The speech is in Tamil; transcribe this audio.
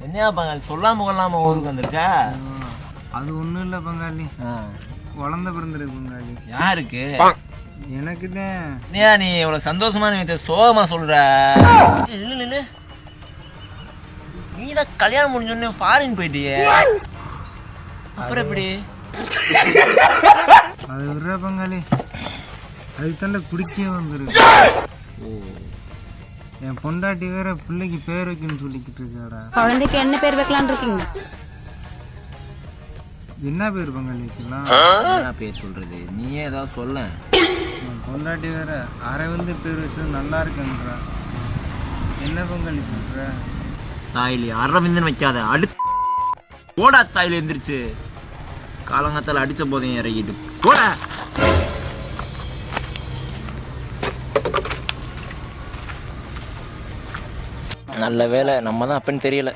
என்னையா பங்காளி சொல்லாம கொள்ளாம ஊருக்கு வந்திருக்க? அது ஒன்றும் இல்லை பங்காளி, குழந்தை பிறந்திருக்கு பங்காளி. யாருக்கு? எனக்கு தான். நீ இவ்வளவு சந்தோஷமான விஷயத்த சோகமா சொல்ற? இல்ல நீ தான் கல்யாணம் முடிஞ்சோடனே ஃபாரின் போயிட்டியே, அப்புறம் எப்படி? அது விடுற பங்காளி, அதுக்கு தானே குடிக்கவே வந்துருக்கு. என் பொண்டாட்டி வேற பிள்ளைக்கு பேர் வைக்கணும்னு சொல்லிக்கிட்டு இருக்காடா. குழந்தைக்கு என்ன பேர் வைக்கலான்னு இருக்கீங்க? என்ன பேர் பங்காளி வைக்கலாம்? என்ன பேர் சொல்றது? நீயே ஏதாவது சொல்ல. என் பொண்டாட்டி வேற அரவிந்த் பேர் வச்சது நல்லா இருக்குன்றா. என்ன பங்காளி சொல்ற? தாயிலி அரவிந்தன் வைக்காத, அடுத்து போடா. தாயில எந்திரிச்சு காலங்காத்தால அடிச்ச போதையும் இறங்கிட்டு போடா. நல்ல வேலை நம்ம தான் அப்பன்னு தெரியல.